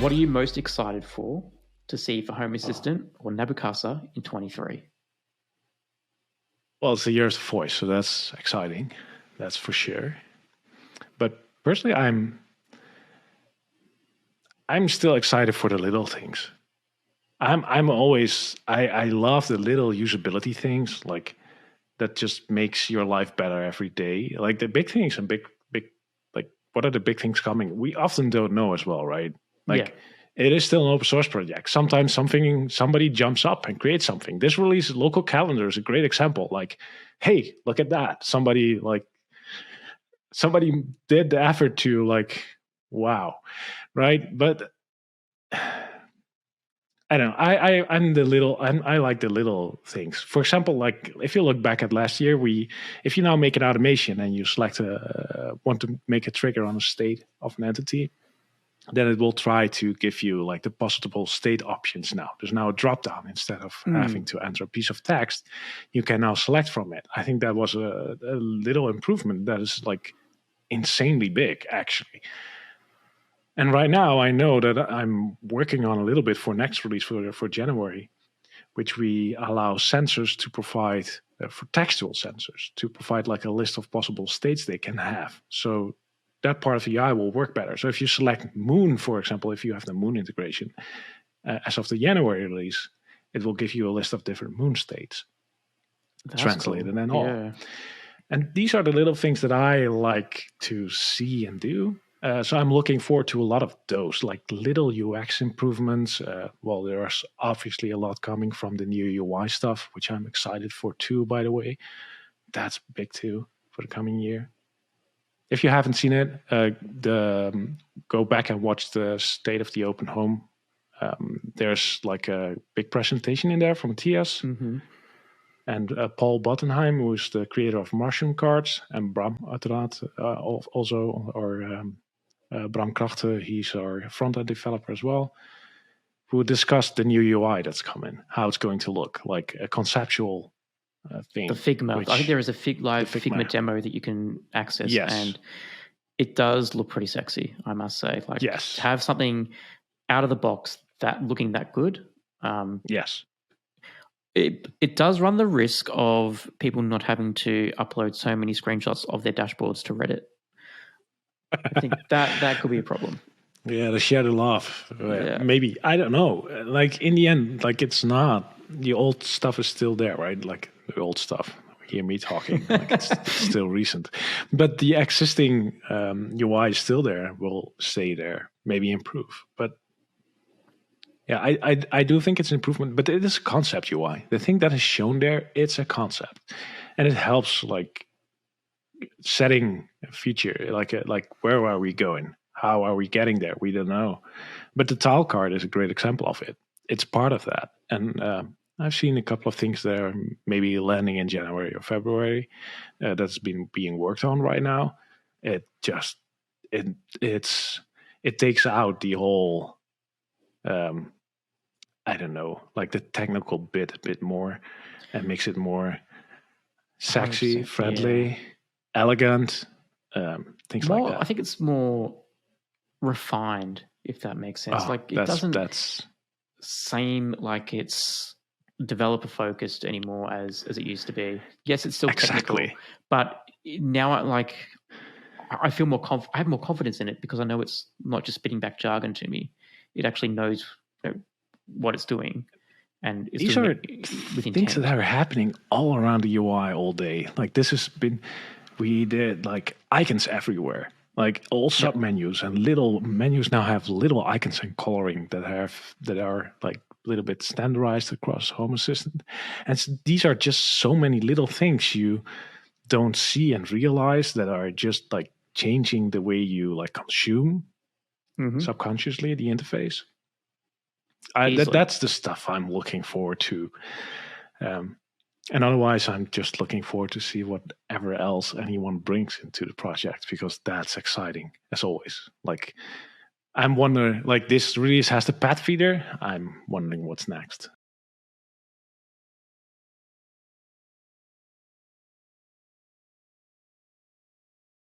What are you most excited for to see for Home Assistant or Nabukasa in 23? Well, it's the year of the voice, so that's exciting. That's for sure. But personally, I'm still excited for the little things. I'm always I love the little usability things like that just makes your life better every day. Like the big things and big like what are the big things coming? We often don't know as well, right? Like it is still an open source project. Sometimes somebody jumps up and creates something. This release local calendar is a great example. Like, hey, look at that. Somebody did the effort to like, wow, right? But I don't know. I like the little things. For example, like if you look back at last year, if you now make an automation and you select want to make a trigger on a state of an entity, then it will try to give you like the possible state options now. There's now a drop down instead of having to enter a piece of text. You can now select from it. I think that was a little improvement that is like insanely big, actually. And right now, I know that I'm working on a little bit for next release for January, which we allow sensors to provide for textual sensors to provide like a list of possible states they can have. So that part of the UI will work better. So if you select Moon, for example, if you have the Moon integration, as of the January release, it will give you a list of different Moon states, translated and all. Yeah. And these are the little things that I like to see and do. So I'm looking forward to a lot of those, like little UX improvements. Well, there's obviously a lot coming from the new UI stuff, which I'm excited for too, by the way. That's big too for the coming year. If you haven't seen it, go back and watch the State of the Open Home. There's like a big presentation in there from Matthias. Mm-hmm. And Paul Bottenheim, who's the creator of Mushroom Cards, and Bram uiteraard also, or Bram Krachte, he's our front-end developer as well, who discussed the new UI that's coming, how it's going to look, like a conceptual thing. The Figma. I think there is a Figma demo that you can access, and it does look pretty sexy, I must say. Like, to have something out of the box looking that good. Yes. It does run the risk of people not having to upload so many screenshots of their dashboards to Reddit. I think that could be a problem. Yeah, the shared laugh. Maybe. I don't know. Like in the end, like it's not. The old stuff is still there, right? Like the old stuff. Hear me talking. Like it's still recent. But the existing UI is still there, will stay there, maybe improve. But yeah, I do think it's an improvement, but it is a concept UI. The thing that is shown there, it's a concept. And it helps like setting a feature, like where are we going? How are we getting there? We don't know. But the tile card is a great example of it. It's part of that. And I've seen a couple of things there, maybe landing in January or February, that's been being worked on right now. It just, it takes out the whole, I don't know, like the technical bit a bit more and makes it more sexy, friendly, elegant, things like that. I think it's more refined, if that makes sense. Like it doesn't seem like it's developer focused anymore as it used to be. Yes, it's still technical, but now I feel more I have more confidence in it because I know it's not just spitting back jargon to me. It actually knows what it's doing. And these are things that are happening all around the UI all day. Like this has been, we did like icons everywhere, like all sub menus and little menus now have little icons and coloring that are like a little bit standardized across Home Assistant. And these are just so many little things you don't see and realize that are just like changing the way you like consume subconsciously the interface. That's the stuff I'm looking forward to. And otherwise, I'm just looking forward to see whatever else anyone brings into the project, because that's exciting, as always. Like, I'm wondering, like, this release has the pad feeder. I'm wondering what's next.